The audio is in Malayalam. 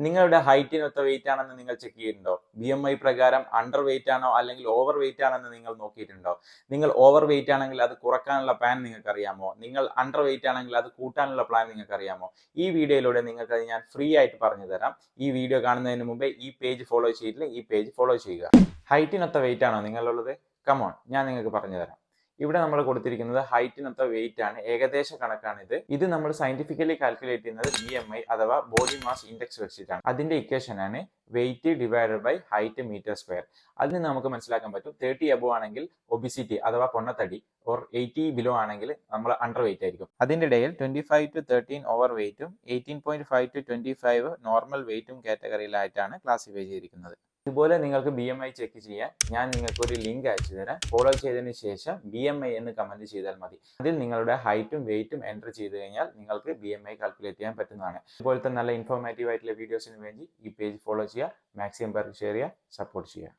നിങ്ങളുടെ ഹൈറ്റിനൊത്ത വെയിറ്റ് ആണെന്ന് നിങ്ങൾ ചെക്ക് ചെയ്തിട്ടുണ്ടോ? BMI പ്രകാരം അണ്ടർ വെയിറ്റ് ആണോ അല്ലെങ്കിൽ ഓവർ വെയിറ്റ് ആണെന്ന് നിങ്ങൾ നോക്കിയിട്ടുണ്ടോ? നിങ്ങൾ ഓവർ വെയിറ്റ് ആണെങ്കിൽ അത് കുറക്കാനുള്ള പ്ലാൻ നിങ്ങൾക്ക് അറിയാമോ? നിങ്ങൾ അണ്ടർ വെയിറ്റ് ആണെങ്കിൽ അത് കൂട്ടാനുള്ള പ്ലാൻ നിങ്ങൾക്ക് അറിയാമോ? ഈ വീഡിയോയിലൂടെ നിങ്ങൾക്ക് ഞാൻ ഫ്രീ ആയിട്ട് പറഞ്ഞു തരാം. ഈ വീഡിയോ കാണുന്നതിന് മുമ്പേ ഈ പേജ് ഫോളോ ചെയ്തിട്ടില്ല, ഈ പേജ് ഫോളോ ചെയ്യുക. ഹൈറ്റിനൊത്ത വെയിറ്റ് ആണോ നിങ്ങളുള്ളത്? കമോൺ, ഞാൻ നിങ്ങൾക്ക് പറഞ്ഞു തരാം. ഇവിടെ നമ്മൾ കൊടുത്തിരിക്കുന്നത് ഹൈറ്റിനൊത്ത വെയിറ്റ് ആണ്, ഏകദേശ കണക്കാണിത്. ഇത് നമ്മൾ സയന്റിഫിക്കലി കാൽക്കുലേറ്റ് ചെയ്യുന്നത് BMI അഥവാ ബോഡി മാസ് ഇൻഡെക്സ് വെച്ചിട്ടാണ്. അതിന്റെ ഇക്വേഷൻ ആണ് weight divided by height metre square. അതിന് നമുക്ക് മനസ്സിലാക്കാൻ പറ്റും 30 അബോ ആണെങ്കിൽ ഒബിസിറ്റി അഥവാ പൊണ്ണത്തടി, ഓർ 80 ബിലോ ആണെങ്കിൽ നമ്മൾ അണ്ടർ വെയിറ്റ് ആയിരിക്കും. അതിന്റെ ഇടയിൽ 25 to 13 ഓവർ വെയിറ്റും 18.5 to 25 നോർമൽ വെയിറ്റും കാറ്റഗറിയിലായിട്ടാണ് ക്ലാസിഫൈ ചെയ്തിരിക്കുന്നത്. ഇതുപോലെ നിങ്ങൾക്ക് BMI ചെക്ക് ചെയ്യാൻ ഞാൻ നിങ്ങൾക്ക് ഒരു ലിങ്ക് അയച്ചു തരാം. ഫോളോ ചെയ്തതിന് ശേഷം BMI എന്ന് കമന്റ് ചെയ്താൽ മതി. അതിൽ നിങ്ങളുടെ ഹൈറ്റും വെയിറ്റും എൻ്റർ ചെയ്ത് കഴിഞ്ഞാൽ നിങ്ങൾക്ക് BMI കാൽക്കുലേറ്റ് ചെയ്യാൻ പറ്റുന്നതാണ്. ഇതുപോലത്തെ നല്ല ഇൻഫോർമേറ്റീവ് ആയിട്ടുള്ള വീഡിയോസിന് വേണ്ടി ഈ പേജ് ഫോളോ ചെയ്യുക, മാക്സിമം പേർക്ക് ഷെയർ ചെയ്യുക, സപ്പോർട്ട് ചെയ്യുക.